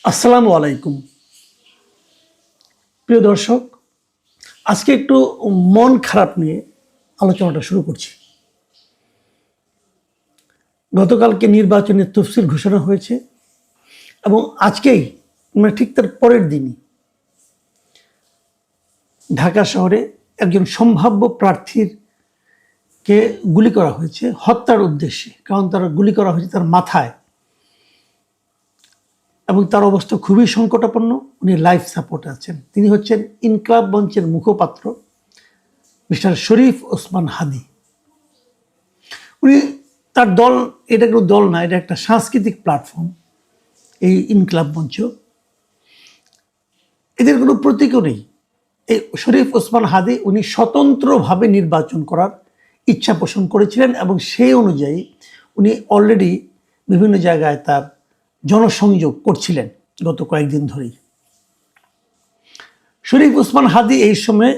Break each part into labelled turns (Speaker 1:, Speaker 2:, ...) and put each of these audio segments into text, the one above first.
Speaker 1: আসসালামু আলাইকুম প্রিয় দর্শক, আজকে একটু মন খারাপ নিয়ে আলোচনাটা শুরু করছি। গতকালকে নির্বাচনের তফসিল ঘোষণা হয়েছে এবং আজকেই ঠিক তার পরের দিনই ঢাকা শহরে একজন সম্ভাব্য প্রার্থীর কে গুলি করা হয়েছে হত্যার উদ্দেশ্যে। কারণ তার গুলি করা হয়েছে তার মাথায় এবং তার অবস্থা খুবই সংকটাপন্ন। উনি লাইফ সাপোর্টে আছেন। তিনি হচ্ছেন ইনকলাব মঞ্চের মুখপাত্র মিস্টার শরীফ ওসমান হাদি। উনি তার দল, এটা কোনো দল না, এটা একটা সাংস্কৃতিক প্ল্যাটফর্ম। এই ইনকলাব মঞ্চ, এদের কোনো প্রতীকও নেই। এই শরীফ ওসমান হাদি উনি স্বতন্ত্রভাবে নির্বাচন করার ইচ্ছা পোষণ করেছিলেন এবং সেই অনুযায়ী উনি অলরেডি বিভিন্ন জায়গায় তার জনসংযোগ করছিলেন গত কয়েকদিন ধরেই। শরীফ ওসমান হাদি এই সময়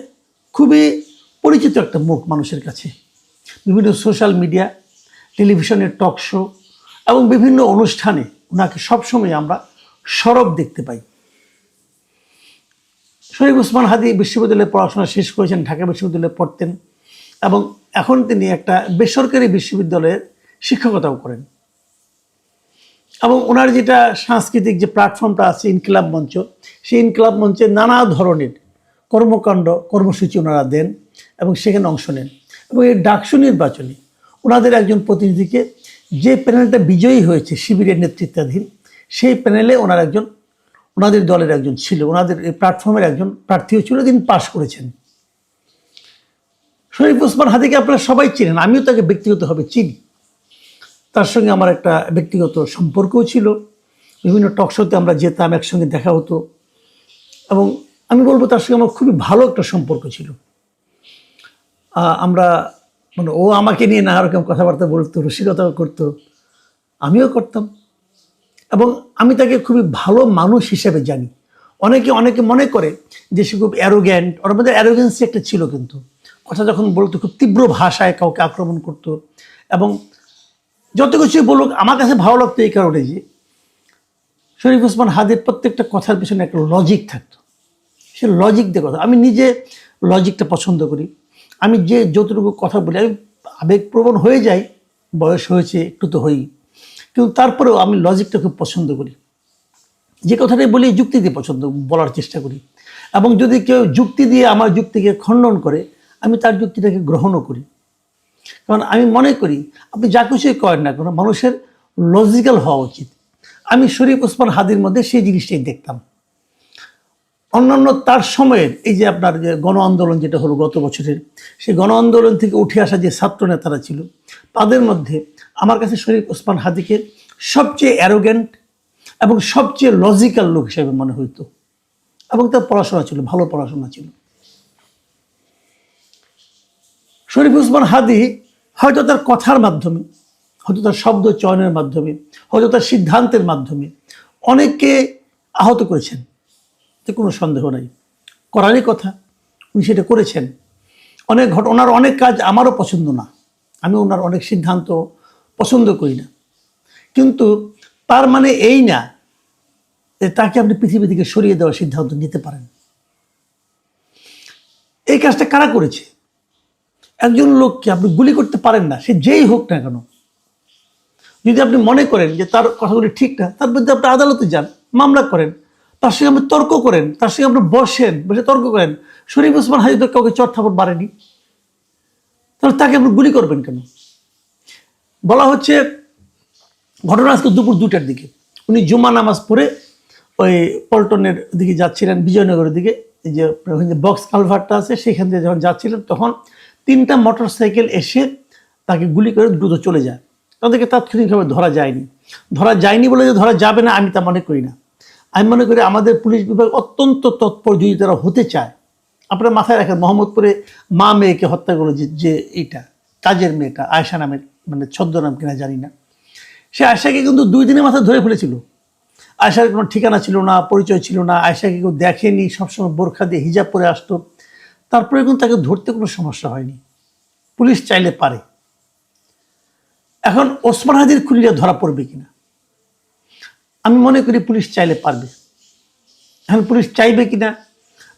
Speaker 1: খুবই পরিচিত একটা মুখ মানুষের কাছে। বিভিন্ন সোশ্যাল মিডিয়া, টেলিভিশনের টক শো এবং বিভিন্ন অনুষ্ঠানে ওনাকে সবসময় আমরা সরব দেখতে পাই। শরীফ ওসমান হাদি বিশ্ববিদ্যালয়ে পড়াশোনা শেষ করেছেন, ঢাকা বিশ্ববিদ্যালয়ে পড়তেন এবং এখন তিনি একটা বেসরকারি বিশ্ববিদ্যালয়ের শিক্ষকতাও করেন। এবং ওনার যেটা সাংস্কৃতিক যে প্ল্যাটফর্মটা আছে ইনকিলাব মঞ্চ, সেই ইনকিলাব মঞ্চে নানা ধরনের কর্মকাণ্ড কর্মসূচি ওনারা দেন এবং সেখানে অংশ নেন। এবং এই ডাকসু নির্বাচনে ওনাদের একজন প্রতিনিধিকে, যে প্যানেলটা বিজয়ী হয়েছে শিবিরের নেতৃত্বাধীন, সেই প্যানেলে ওনাদের দলের একজন ছিল, ওনাদের এই প্ল্যাটফর্মের একজন প্রার্থীও ছিল, তিনি পাশ করেছেন। শরীফ ওসমান হাদিকে আপনারা সবাই চিনেন, আমিও তাকে ব্যক্তিগতভাবে চিনি। তার সঙ্গে আমার একটা ব্যক্তিগত সম্পর্কও ছিল। বিভিন্ন টক শোতে আমরা যেতাম, একসঙ্গে দেখা হতো এবং আমি বলবো তার সঙ্গে আমার খুবই ভালো একটা সম্পর্ক ছিল। আমরা ও আমাকে নিয়ে নানা রকম কথাবার্তা বলতো, রসিকতাও করতো, আমিও করতাম এবং আমি তাকে খুবই ভালো মানুষ হিসেবে জানি। অনেকে মনে করে যে সে খুব অ্যারোগ্যান্ট, ওর মধ্যে অ্যারোগেন্সি একটা ছিল, কিন্তু কথা যখন বলতো খুব তীব্র ভাষায় কাউকে আক্রমণ করতো। এবং যত কিছুই বলুক আমার কাছে ভালো লাগতো এই কারণে যে শরীফ ওসমান হাদির প্রত্যেকটা কথার পিছনে একটা লজিক থাকতো। সে লজিক দিয়ে কথা, আমি নিজে লজিকটা পছন্দ করি। আমি যে যতটুকু কথা বলি, আমি আবেগপ্রবণ হয়ে যাই, বয়স হয়েছে একটু তো হই, কিন্তু তারপরেও আমি লজিকটা খুব পছন্দ করি। যে কথাটাই বলি যুক্তি দিয়ে বলার চেষ্টা করি এবং যদি কেউ যুক্তি দিয়ে আমার যুক্তিকে খণ্ডন করে, আমি তার যুক্তিটাকে গ্রহণও করি। কারণ আমি মনে করি আপনি যা কিছুই করেন না কোনো, মানুষের লজিক্যাল হওয়া উচিত। আমি শরীফ ওসমান হাদির মধ্যে সেই জিনিসটাই দেখতাম। অন্যান্য তার সময়ের এই যে আপনার যে গণ আন্দোলন যেটা হলো গত বছরের, সেই গণ আন্দোলন থেকে উঠে আসা যে ছাত্র নেতারা ছিল, তাদের মধ্যে আমার কাছে শরীফ ওসমান হাদিকে সবচেয়ে অ্যারোগ্যান্ট এবং সবচেয়ে লজিক্যাল লোক হিসেবে মনে হইতো। এবং তার পড়াশোনা ছিল, ভালো পড়াশোনা ছিল। শরীফ ওসমান হাদি হয়তো তার কথার মাধ্যমে, হয়তো তার শব্দ চয়নের মাধ্যমে, হয়তো তার সিদ্ধান্তের মাধ্যমে অনেককে আহত করেছেন, এতে কোনো সন্দেহ নাই। করারই কথা, উনি সেটা করেছেন। ওনার অনেক কাজ আমারও পছন্দ না, আমি ওনার অনেক সিদ্ধান্ত পছন্দ করি না, কিন্তু তার মানে এই না যে তাকে আপনি পৃথিবী থেকে সরিয়ে দেওয়ার সিদ্ধান্ত নিতে পারেন। এই কাজটা কারা করেছে? একজন লোককে আপনি গুলি করতে পারেন না, সে যেই হোক না কেন। যদি আপনি মনে করেন যে তার কথাগুলি ঠিক না, তার বিরুদ্ধে আপনি আদালতে যান, মামলা করেন, তার সঙ্গে আপনি তর্ক করেন, তার সঙ্গে আপনি বসে তর্ক করেন। শরীফ ওসমান হাদি তো কাউকে চর থাপড় মারেনি, তাহলে তাকে আপনি গুলি করবেন কেন? বলা হচ্ছে ঘটনা আজকে দুপুর 2টার দিকে উনি জুমা নামাজ পড়ে ওই পল্টনের দিকে যাচ্ছিলেন, বিজয়নগরের দিকে, যে বক্স কালভারটা আছে সেখান থেকে যখন যাচ্ছিলেন, তখন 3টা মোটরসাইকেল এসে তাকে গুলি করে দ্রুত চলে যায়। তাদেরকে তাৎক্ষণিকভাবে ধরা যায়নি বলে যে ধরা যাবে না আমি তা মনে করি না। আমি মনে করি আমাদের পুলিশ বিভাগ অত্যন্ত তৎপর, যদি তারা হতে চায়। আপনারা মাথায় রাখেন, মোহাম্মদপুরে মা মেয়েকে হত্যা করলো যে এইটা কাজের মেয়েটা আয়শা নামের, ছদ্মনাম কিনা জানি না, সে আয়শাকে কিন্তু 2 দিনের মাথায় ধরে ফেলেছিল। আয়শার কোনো ঠিকানা ছিল না, পরিচয় ছিল না, আয়শাকে কেউ দেখেনি, সবসময় বোরখা দিয়ে হিজাব পরে আসতো। তারপরে কিন্তু তাকে ধরতে কোনো সমস্যা হয়নি, পুলিশ চাইলে পারে। এখন ওসমান হাদির খুনিরা ধরা পড়বে কিনা? আমি মনে করি পুলিশ চাইলে পারবে। এখন পুলিশ চাইবে কিনা,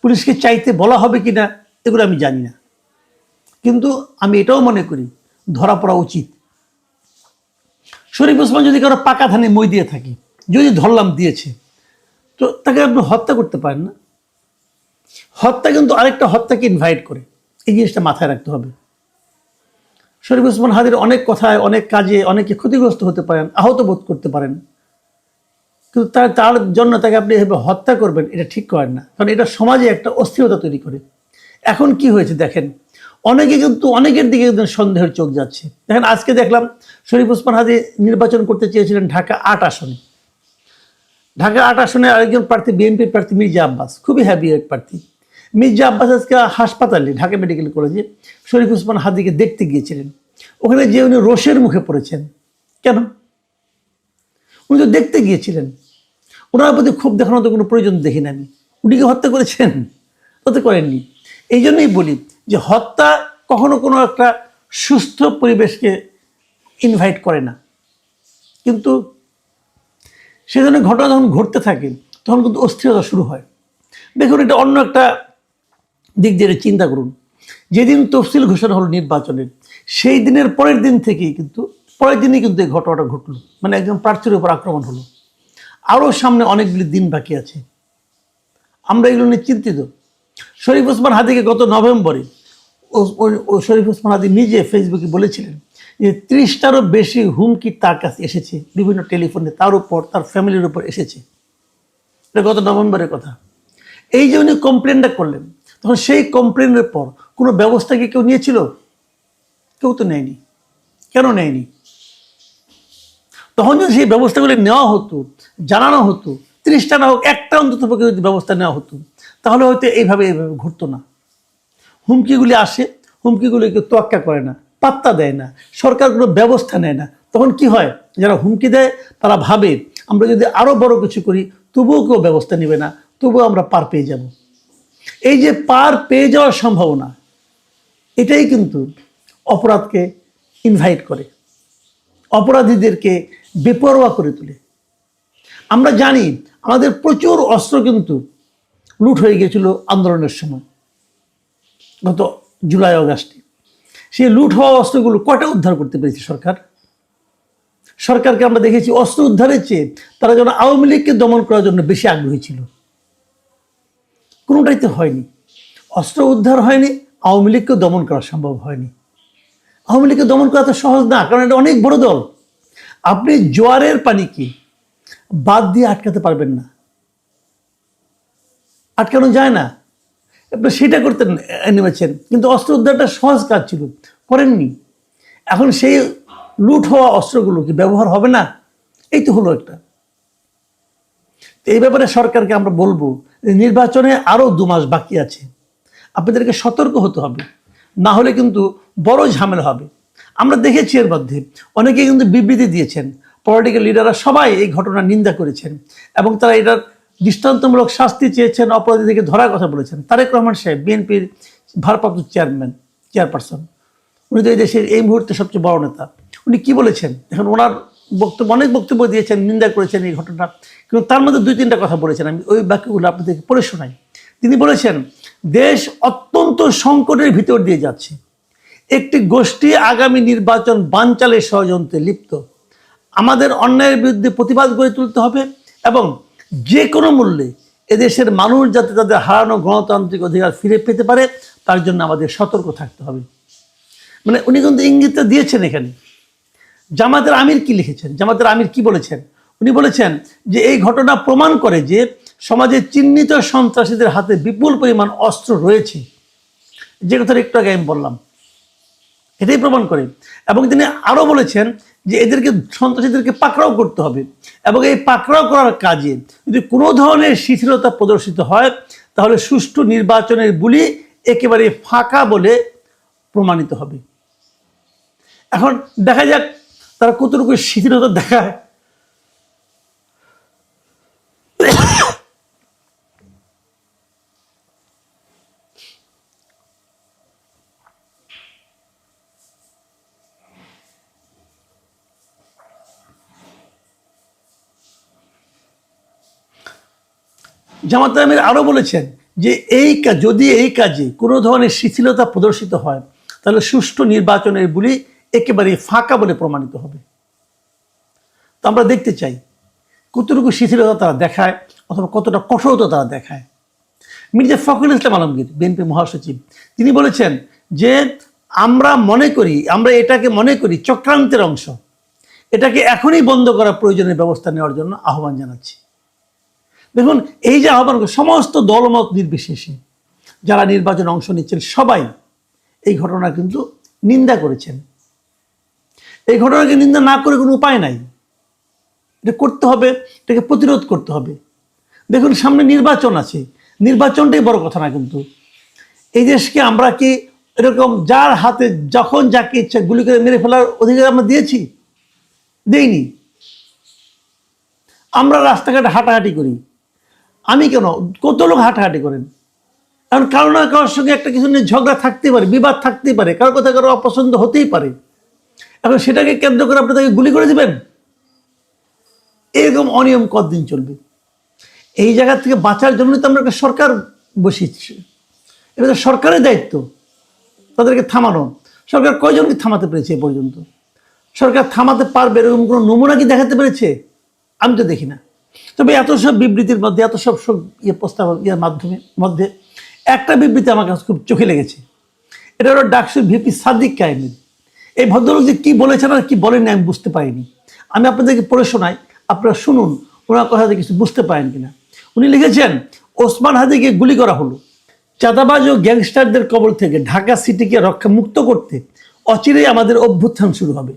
Speaker 1: পুলিশকে চাইতে বলা হবে কিনা, এগুলো আমি জানি না, কিন্তু আমি এটাও মনে করি ধরা পড়া উচিত। শরীফ ওসমান যদি কারো পাকা ধানে মই দিয়ে থাকে, যদি ধরলাম দিয়েছে, তো তাকে আপনি হত্যা করতে পারেন না। হত্যা কিন্তু আরেকটা হত্যাকে ইনভাইট করে, এই জিনিসটা মাথায় রাখতে হবে। শরীফ ওসমান হাদির অনেক কথায়, অনেক কাজে অনেকে ক্ষতিগ্রস্ত হতে পারেন, আহত বোধ করতে পারেন, কিন্তু তার জন্য তাকে আপনি এভাবে হত্যা করবেন, এটা ঠিক করেন না, কারণ এটা সমাজে একটা অস্থিরতা তৈরি করে। এখন কি হয়েছে দেখেন, অনেকে কিন্তু অনেকের দিকে কিন্তু সন্দেহের চোখ যাচ্ছে। দেখেন আজকে দেখলাম শরীফ ওসমান হাদি নির্বাচন করতে চেয়েছিলেন ঢাকা ৮ আসনে। ঢাকা ৮ আসনে আরেকজন প্রার্থী বিএনপির প্রার্থী মির্জা আব্বাস, খুবই হ্যাভিওয়েট প্রার্থী। মির্জা আব্বাস আজকে হাসপাতালে, ঢাকা মেডিকেল কলেজে শরীফ ওসমান হাদিকে দেখতে গিয়েছিলেন। ওখানে যে উনি রোষের মুখে পড়েছেন। কেন? উনি তো দেখতে গিয়েছিলেন, ওনার প্রতি ক্ষোভ দেখানোর তো কোনো প্রয়োজন দেখি না আমি। উনি কি হত্যা করেছেন? হতে করেননি। এই জন্যই বলি যে হত্যা কখনো কোনো একটা সুস্থ পরিবেশকে ইনভাইট করে না, কিন্তু সে ধরনের ঘটনা যখন ঘটতে থাকে তখন কিন্তু অস্থিরতা শুরু হয়। দেখুন, এটা অন্য একটা দিক দিয়ে চিন্তা করুন। যেদিন তফসিল ঘোষণা হলো নির্বাচনের, সেই দিনের পরের দিন থেকেই কিন্তু, পরের দিনই কিন্তু এই ঘটনাটা ঘটলো, মানে একজন প্রার্থীর উপর আক্রমণ হলো। আরও সামনে অনেকগুলি দিন বাকি আছে, আমরা এগুলো নিয়ে চিন্তিত। শরীফ ওসমান হাদিকে গত নভেম্বরে ও শরীফ ওসমান হাদি নিজে ফেসবুকে বলেছিলেন যে 30টারও বেশি হুমকি তার কাছে এসেছে, বিভিন্ন টেলিফোনে, তার উপর, তার ফ্যামিলির উপর এসেছে। এটা গত নভেম্বরের কথা। এই যে উনি কমপ্লেনটা করলেন, তখন সেই কমপ্লেনের পর কোনো ব্যবস্থা কি কেউ নিয়েছিল? কেউ তো নেয়নি। কেন নেয়নি? তখন যদি সেই ব্যবস্থাগুলি নেওয়া হতো, জানানো হতো, 30টা না হোক, একটা অন্তত যদি ব্যবস্থা নেওয়া হতো, তাহলে হয়তো এইভাবে ঘটতো না। হুমকিগুলি আসে, হুমকিগুলিকে তোয়াক্কা করে না, পাত্তা দেয় না, সরকার কোনো ব্যবস্থা নেয় না। তখন কি হয়, যারা হুমকি দেয় তারা ভাবে আমরা যদি আরও বড় কিছু করি তবুও কেউ ব্যবস্থা নেবে না, তবুও আমরা পার পেয়ে যাব। এই যে পার পেয়ে যাওয়ার সম্ভাবনা, এটাই কিন্তু অপরাধকে ইনভাইট করে, অপরাধীদেরকে বেপরোয়া করে তোলে। আমরা জানি আমাদের প্রচুর অস্ত্র কিন্তু লুট হয়ে গেছিল আন্দোলনের সময়, গত জুলাই আগস্টে। সেই লুট হওয়া অস্ত্রগুলো কয়টা উদ্ধার করতে পেরেছে সরকার? সরকারকে আমরা দেখেছি অস্ত্র উদ্ধারের চেয়ে তারা যেন আওয়ামী লীগকে দমন করার জন্য বেশি আগ্রহী ছিল। কোনোটাই তো হয়নি। অস্ত্র উদ্ধার হয়নি, আওয়ামী লীগকে দমন করা সম্ভব হয়নি। আওয়ামী লীগকে দমন করা তো সহজ না, কারণ এটা অনেক বড় দল। আপনি জোয়ারের পানিকে বাদ দিয়ে আটকাতে পারবেন না, আটকানো যায় না। আপনি সেটা করতে নেমেছেন, কিন্তু অস্ত্র উদ্ধারটা সহজ কাজ ছিল, করেননি। এখন সেই লুট হওয়া অস্ত্রগুলো কি ব্যবহার হবে না? এই তো হলো একটা। এই ব্যাপারে সরকারকে আমরা বলবো যে নির্বাচনে আরও 2 মাস বাকি আছে, আপনাদেরকে সতর্ক হতে হবে, না হলে কিন্তু বড় ঝামেলা হবে। আমরা দেখেছি এর মধ্যে অনেকে কিন্তু বিবৃতি দিয়েছেন, পলিটিক্যাল লিডাররা সবাই এই ঘটনার নিন্দা করেছেন এবং তারা এটার দৃষ্টান্তমূলক শাস্তি চেয়েছেন, অপরাধীদেরকে ধরার কথা বলেছেন। তারেক রহমান সাহেব, বিএনপির ভারপ্রাপ্ত চেয়ারপারসন, উনি তো এই দেশের এই মুহূর্তে সবচেয়ে বড় নেতা, উনি কি বলেছেন এখন? ওনার বক্তব্য, অনেক বক্তব্য দিয়েছেন, নিন্দা করেছেন এই ঘটনা, কিন্তু তার মধ্যে 2-3টা কথা বলেছেন, আমি ওই বাক্যগুলো আপনাদেরকে পড়ে শোনাই। তিনি বলেছেন, দেশ অত্যন্ত সংকটের ভিতর দিয়ে যাচ্ছে, একটি গোষ্ঠী আগামী নির্বাচন বানচালের ষড়যন্ত্রে লিপ্ত। আমাদের অন্যায়ের বিরুদ্ধে প্রতিবাদ গড়ে তুলতে হবে এবং যে কোনো মূল্যে এদেশের মানুষ যাতে তাদের হারানো গণতান্ত্রিক অধিকার ফিরে পেতে পারে তার জন্য আমাদের সতর্ক থাকতে হবে। মানে উনি কিন্তু ইঙ্গিতটা দিয়েছেন এখানে। জামাতের আমির কি লিখেছেন, জামাতের আমির কি বলেছেন? উনি বলেছেন যে এই ঘটনা প্রমাণ করে যে সমাজে চিহ্নিত সন্ত্রাসীদের হাতে বিপুল পরিমাণ অস্ত্র রয়েছে, যে কথাটা একটু আগে আমি বললাম, এটাই প্রমাণ করে। এবং তিনি আরও বলেছেন যে এদেরকে, সন্ত্রাসীদেরকে পাকড়াও করতে হবে এবং এই পাকড়াও করার কাজে যদি কোনো ধরনের শিথিলতা প্রদর্শিত হয় তাহলে সুষ্ঠু নির্বাচনের বুলি একেবারে ফাঁকা বলে প্রমাণিত হবে। এখন দেখা যাক তারা কতটুকু শিথিলতা দেখায়। জামাত আমির আরও বলেছেন যে যদি এই কাজে কোনো ধরনের শিথিলতা প্রদর্শিত হয় তাহলে সুষ্ঠু নির্বাচনের বলি একেবারে ফাঁকা বলে প্রমাণিত হবে। তো আমরা দেখতে চাই কতটুকু শিথিলতা তারা দেখায় অথবা কতটা কঠোরতা তারা দেখায়। মির্জা ফখরুল ইসলাম আলমগীর বিএনপি মহাসচিব তিনি বলেছেন যে আমরা এটাকে মনে করি চক্রান্তের অংশ, এটাকে এখনই বন্ধ করা প্রয়োজনীয় ব্যবস্থা নেওয়ার জন্য আহ্বান জানাচ্ছি। দেখুন, এই যে আহ্বান সমস্ত দলমত নির্বিশেষে যারা নির্বাচনে অংশ নিচ্ছেন সবাই এই ঘটনা কিন্তু নিন্দা করেছেন। এই ঘটনাকে নিন্দা না করে কোনো উপায় নাই, এটা করতে হবে, এটাকে প্রতিরোধ করতে হবে। দেখুন, সামনে নির্বাচন আছে, নির্বাচনটাই বড় কথা না। কিন্তু এই দেশকে আমরা কি এরকম যার হাতে যখন যাকে ইচ্ছা গুলি করে মেরে ফেলার অধিকার আমরা দিয়েছি? দেইনি। আমরা রাস্তাঘাটে হাঁটাহাঁটি করি, আমি কেন, কত লোক হাঁটাহাঁটি করেন, কারণ কারো না কারোর সঙ্গে একটা কিছু নিয়ে ঝগড়া থাকতেই পারে, বিবাদ থাকতেই পারে, কারো কথা কারো অপছন্দ হতেই পারে। এখন সেটাকে কেন্দ্র করে আপনি তাকে গুলি করে দিবেন? এরকম অনিয়ম কতদিন চলবে? এই জায়গা থেকে বাঁচার জন্য তো আমরা একটা সরকার বসিয়েছি, এটা তো সরকারের দায়িত্ব তাদেরকে থামানো। সরকার কয়জনকে থামাতে পেরেছে এ পর্যন্ত? সরকার থামাতে পারবে এরকম কোনো নমুনা কি দেখাতে পেরেছে? আমি তো দেখি না। তবে এত সব বিবৃতির মধ্যে, এত সব প্রস্তাব মধ্যে একটা বিবৃতি আমার কাছে খুব চোখে লেগেছে। এটা হলো ডাকসুর ভিপি সাদিক কায়েমের। এই ভদ্রলোক যে কী বলেছেন আর কি বলেননি আমি বুঝতে পারিনি। আমি আপনাদেরকে পড়ে শোনাই, আপনারা শুনুন ওনার কথাতে কিছু বুঝতে পারেন কিনা। উনি লিখেছেন, ওসমান হাদিকে গুলি করা হলো। চাঁদাবাজ ও গ্যাংস্টারদের কবল থেকে ঢাকা সিটিকে রক্ষা মুক্ত করতে অচিরেই আমাদের অভ্যুত্থান শুরু হবে।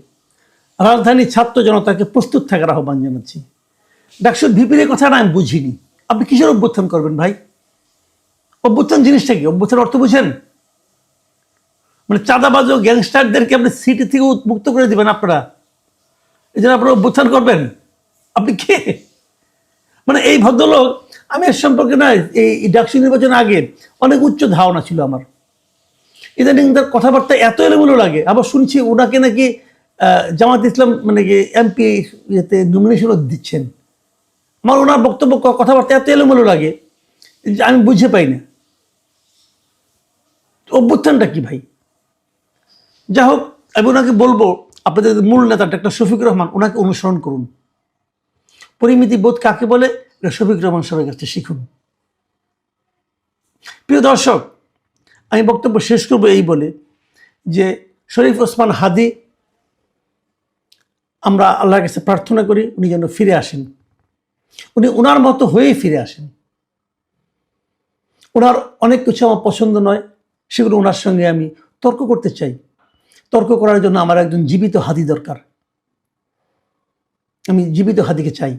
Speaker 1: রাজধানী ছাত্র জনতাকে প্রস্তুত থাকার আহ্বান জানাচ্ছি। ডাকসুর ভিপির কথাটা আমি বুঝিনি। আপনি কিসের অভ্যুত্থান করবেন ভাই? অভ্যুত্থান জিনিসটা কি? অভ্যুত্থান অর্থ বুঝেন? মানে চাঁদাবাজ ও গ্যাংস্টারদেরকে আপনি সিটি থেকে মুক্ত করে দিবেন আপনারা, এই জন্য আপনারা অভ্যুত্থান করবেন? আপনি কে? মানে এই ভদ্রলোক, আমি এর সম্পর্কে না এই ডাকসু নির্বাচনের আগে অনেক উচ্চ ধারণা ছিল আমার। ইদানিং তার কথাবার্তা এত এলোমেলো লাগে। আবার শুনছি ওনাকে নাকি জামাত ইসলাম মানে কি এমপি ইয়েতে নমিনেশনও দিচ্ছেন। আমার ওনার বক্তব্য কথাবার্তা এত এলোমেলো লাগে যে আমি বুঝে পাই না অভ্যুত্থানটা কি ভাই। যা হোক, আমি ওনাকে বলবো আপনাদের মূল নেতা ডাক্তার শফিকুর রহমান, ওনাকে অনুসরণ করুন। পরিমিতি বোধ কাকে বলে এটা শফিকুর রহমান সবার কাছে শিখুন। প্রিয় দর্শক, আমি বক্তব্য শেষ করবো এই বলে যে শরীফ ওসমান হাদি, আমরা আল্লাহর কাছে প্রার্থনা করি উনি যেন ফিরে আসেন, উনি ওনার মতো হয়েই ফিরে আসেন। ওনার অনেক কিছু আমার পছন্দ নয়, সেগুলো ওনার সঙ্গে আমি তর্ক করতে চাই। তর্ক করার জন্য আমার একজন জীবিত হাদি দরকার। আমি জীবিত হাদিকে চাই।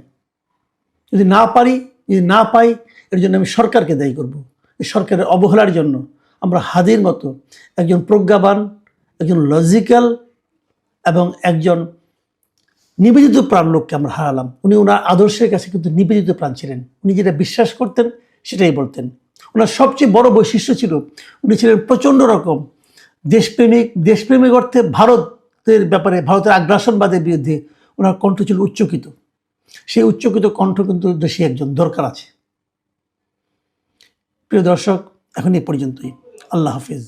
Speaker 1: যদি না পারি, যদি না পাই, এর জন্য আমি সরকারকে দায়ী করব। এই সরকারের অবহেলার জন্য আমরা হাদির মতো একজন প্রজ্ঞাবান, একজন লজিক্যাল এবং একজন নিবেদিত প্রাণ লোককে আমরা হারালাম। উনি ওনার আদর্শের কাছে কিন্তু নিবেদিত প্রাণ ছিলেন। উনি যেটা বিশ্বাস করতেন সেটাই বলতেন। ওনার সবচেয়ে বড় বৈশিষ্ট্য ছিল উনি ছিলেন প্রচণ্ড রকম দেশপ্রেমিক অর্থে ভারতের ব্যাপারে, ভারতের আগ্রাসনবাদের বিরুদ্ধে ওনার কণ্ঠ ছিল উচ্চকিত। সেই উচ্চকিত কণ্ঠ কিন্তু দেশে একজন দরকার আছে। প্রিয় দর্শক, এখন এই পর্যন্তই। আল্লাহ হাফিজ।